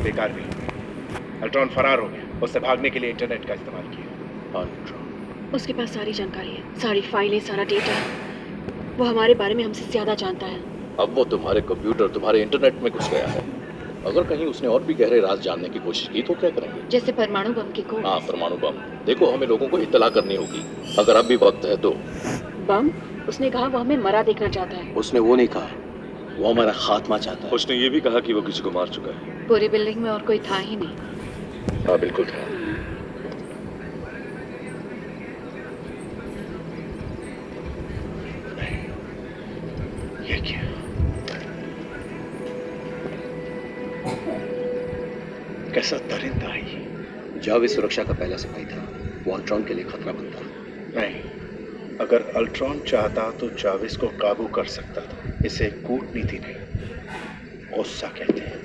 बेकार गई। अल्ट्रॉन फरार हो गया। उसने भागने के लिए इंटरनेट का इस्तेमाल किया। अल्ट्रॉन? उसके पास सारी जानकारी है, सारी फाइलें, सारा डेटा। वो हमारे बारे में हमसे ज्यादा जानता है। अब वो तुम्हारे कंप्यूटर, तुम्हारे इंटरनेट में घुस गया है। अगर कहीं उसने और भी गहरे राज जानने की कोशिश की तो क्या करेंगे? जैसे परमाणु बम की कोड। हाँ, परमाणु बम। देखो, हमें लोगों को इत्तला करनी होगी, अगर अब भी वक्त है तो। बम? उसने कहा वो हमें मरा देखना चाहता है। उसने वो नहीं कहा, वो हमारा खात्मा चाहता है। उसने ये भी कहा कि वो किसी को मार चुका है। पूरी बिल्डिंग में और कोई था ही नहीं। हाँ, बिल्कुल था। ये क्या? कैसा दरिंदा है ये? जावेद सुरक्षा का पहला सिपाही था। वो अल्ट्रॉन के लिए खतरा बनता। नहीं, अगर अल्ट्रॉन चाहता तो जाविस को काबू कर सकता था। इसे कूटनीति नहीं, गुस्सा कहते हैं।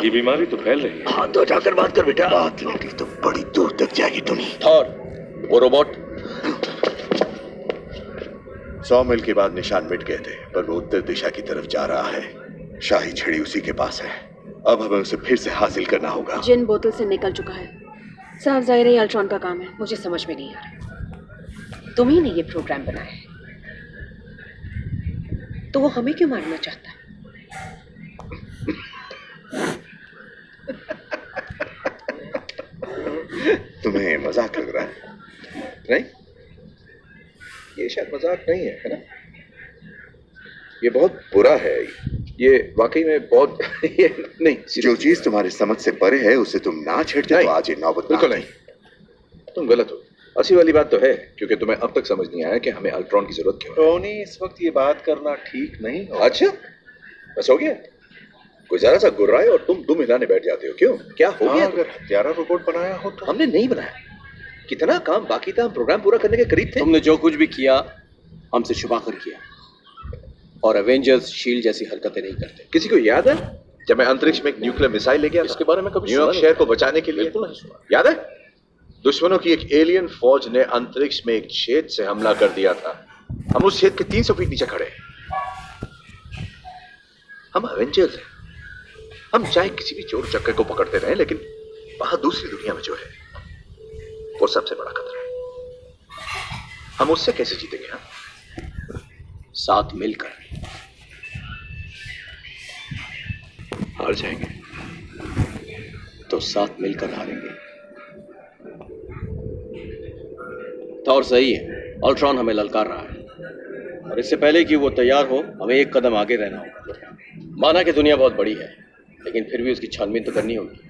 ये बीमारी तो फैल रही है। हाथ तो जाकर बात कर बेटा। बात लगी तो बड़ी दूर तक जाएगी तुम्हें। थॉर, वो रोबोट 100 मील के बाद निशान मिट गए थे, पर वो उत्तर दिशा की तरफ जा रहा है। शाही छड़ी उसी के पास है। अब हमें उसे फिर से हासिल करना होगा। जिन बोतल से निकल चुका है। साफ जाहिर है अल्ट्रॉन का काम है। मुझे समझ में नहीं आ रहा, तुम्ही ने ये प्रोग्राम बनाया है तो वो हमें क्यों मारना चाहता है? तुम्हें मजाक लग रहा है? नहीं, ये शायद मजाक नहीं है, है ना? ये बहुत बुरा है। ये वाकई में बहुत ये नहीं। जो चीज तुम्हारे समझ से परे है उसे तुम ना छेड़ते तो आज ये नौबत बिल्कुल नहीं, तुम गलत हो। असली वाली बात तो है, क्योंकि तुम्हें अब तक समझ नहीं आया कि हमें अल्ट्रॉन की जरूरत क्यों है। टोनी, इस वक्त ये बात करना ठीक नहीं होगा। अच्छा, बस हो गया? कोई जरा सा गुर्राए और तुम दुम हिलाने बैठ जाते हो। क्यों, क्या हो गया? अगर हत्यारा रोबोट बनाया हो तो? हमने नहीं बनाया। कितना काम बाकी था, हम प्रोग्राम पूरा करने के करीब थे। तुमने जो कुछ भी किया हमसे छुपा कर किया, और एवेंजर्स शील्ड जैसी हरकतें नहीं करते। किसी को याद है जब मैं अंतरिक्ष में एक न्यूक्लियर मिसाइल ले गया? इसके बारे में कभी न्यूयॉर्क शहर को बचाने के लिए? बिल्कुल नहीं सुना। याद है? दुश्मनों की एक एलियन फौज ने अंतरिक्ष में एक छेद से हमला कर दिया था। हम उस छेद के 300 फीट नीचे खड़े हैं। हम एवेंजर्स हैं। हम चाहे किसी भी चोर चक्कर को पकड़ते रहे, लेकिन वहां दूसरी दुनिया में जो है वो सबसे बड़ा खतरा है। हम उससे कैसे जीतेंगे? हाँ, साथ मिलकर। हार जाएंगे तो साथ मिलकर हारेंगे। तो और सही है, अल्ट्रॉन हमें ललकार रहा है, और इससे पहले कि वो तैयार हो हमें एक कदम आगे रहना होगा। माना कि दुनिया बहुत बड़ी है, लेकिन फिर भी उसकी छानबीन तो करनी होगी।